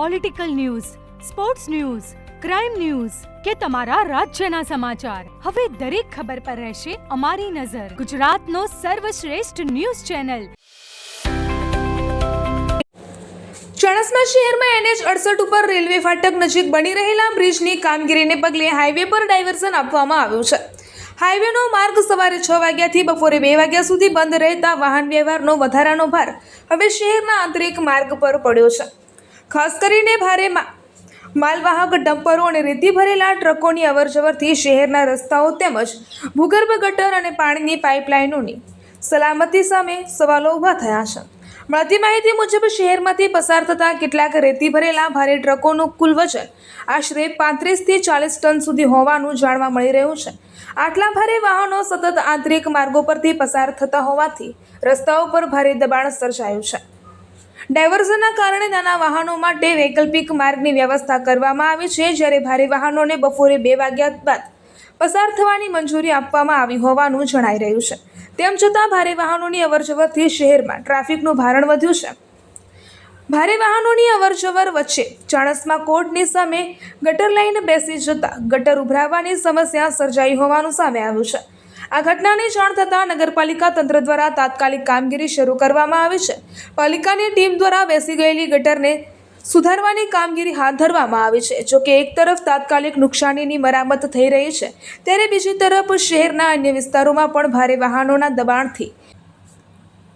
Political news, sports news, crime news કે તમારા રાજ્યના સમાચાર, હવે દરેક ખબર પર રહેશે અમારી નજર. ગુજરાતનો સર્વશ્રેષ્ઠ ન્યૂઝ ચેનલ. ચાણસ્મા શહેરમાં NH 68 ઉપર રેલવે ફાટક નજીક બની રહેલા બ્રિજની કામગીરીને પગલે હાઈવે પર ડાયવર્ઝન આપવામાં આવ્યું છે. હાઈવેનો માર્ગ સવારે 6 વાગ્યાથી બપોરે 2 વાગ્યા સુધી બંધ રહેતા વાહન વ્યવહારનો વધારાનો ભાર હવે શહેરના આંતરિક માર્ગ પર પડ્યો છે. ખાસ કરીને ભારે માલવાહક ડમ્પરો અને રેતી ભરેલા ટ્રકોની અવરજવરથી શહેરના રસ્તાઓ તેમજ ભૂગર્ભ ગટર અને પાણીની પાઇપલાઇનોની સલામતી સામે સવાલો ઊભા થયા છે. મળતી માહિતી મુજબ શહેરમાંથી પસાર થતા કેટલાક રેતી ભરેલા ભારે ટ્રકોનું કુલ વજન આશરે 35 થી 40 ટન સુધી હોવાનું જાણવા મળી રહ્યું છે. આટલા ભારે વાહનો સતત આંતરિક માર્ગો પરથી પસાર થતા હોવાથી રસ્તાઓ પર ભારે દબાણ સર્જાયું છે. ડાયવર્ઝનના કારણે નાના વાહનો માટે વૈકલ્પિક માર્ગની વ્યવસ્થા કરવામાં આવી છે, જ્યારે ભારે વાહનોને બપોરે 2 વાગ્યા બાદ પસાર થવાની મંજૂરી આપવામાં આવી હોવાનું જણાઈ રહ્યું છે. તેમ છતાં ભારે વાહનોની અવરજવરથી શહેરમાં ટ્રાફિકનું ભારણ વધ્યું છે. ભારે વાહનોની અવરજવર વચ્ચે ચાણસ્મા કોર્ટની સામે ગટર લાઇન બેસી જતા ગટર ઉભરાવાની સમસ્યા સર્જાઈ હોવાનું સામે આવ્યું છે. આ ઘટનાની જાણ થતાં નગરપાલિકા તંત્ર દ્વારા તાત્કાલિક કામગીરી શરૂ કરવામાં આવી છે. પાલિકાની ટીમ દ્વારા બેસી ગયેલી ગટરને સુધારવાની કામગીરી હાથ ધરવામાં આવી છે. જોકે એક તરફ તાત્કાલિક નુકસાનીની મરામત થઈ રહી છે, ત્યારે બીજી તરફ શહેરના અન્ય વિસ્તારોમાં પણ ભારે વાહનોના દબાણથી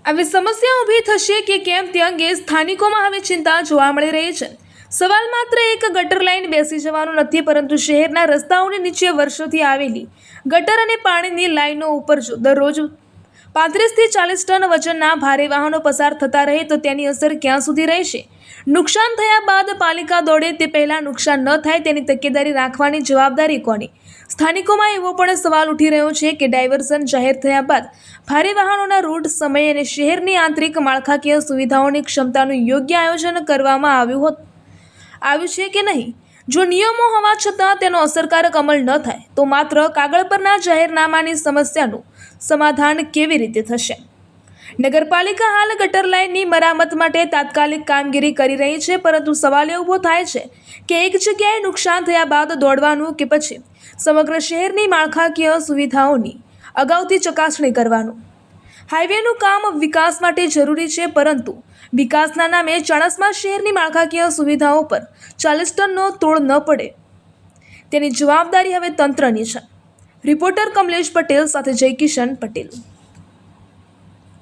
આવી સમસ્યા ઊભી થશે કે કેમ તે અંગે સ્થાનિકોમાં હવે ચિંતા જોવા મળી રહી છે. સવાલ માત્ર એક ગટર લાઇન બેસી જવાનો નથી, પરંતુ શહેરના રસ્તાઓની નીચે વર્ષોથી આવેલી ગટર અને પાણીની લાઇનો ઉપર જો દરરોજ 35 થી 40 ટન વજનના ભારે વાહનો પસાર થતા રહે તો તેની અસર ક્યાં સુધી રહેશે? નુકસાન થયા બાદ પાલિકા દોડે તે પહેલાં નુકસાન ન થાય તેની તકેદારી રાખવાની જવાબદારી કોની? સ્થાનિકોમાં એવો પણ સવાલ ઉઠી રહ્યો છે કે ડાયવર્ઝન જાહેર થયા બાદ ભારે વાહનોના રૂટ, સમય અને શહેરની આંતરિક માળખાકીય સુવિધાઓની ક્ષમતાનું યોગ્ય આયોજન કરવામાં આવ્યું છે કે નહીં? જો નિયમો હોવા છતાં તેનો અસરકારક અમલ ન થાય તો માત્ર કાગળ પરના જાહેરનામાની સમસ્યાનું સમાધાન કેવી રીતે થશે? નગરપાલિકા હાલ ગટર લાઇનની મરામત માટે તાત્કાલિક કામગીરી કરી રહી છે, પરંતુ સવાલ એ ઊભો થાય છે કે એક જગ્યાએ નુકસાન થયા બાદ દોડવાનું કે પછી સમગ્ર શહેરની માળખાકીય સુવિધાઓની અગાઉથી ચકાસણી કરવાનું? હાઈવેનું કામ વિકાસ માટે જરૂરી છે, પરંતુ વિકાસના નામે ચાણસ્મા શહેરની માળખાકીય સુવિધાઓ પર 40 ટનનો તોડ ન પડે તેની જવાબદારી હવે તંત્રની છે. રિપોર્ટર કમલેશ પટેલ સાથે જયકિશન પટેલ.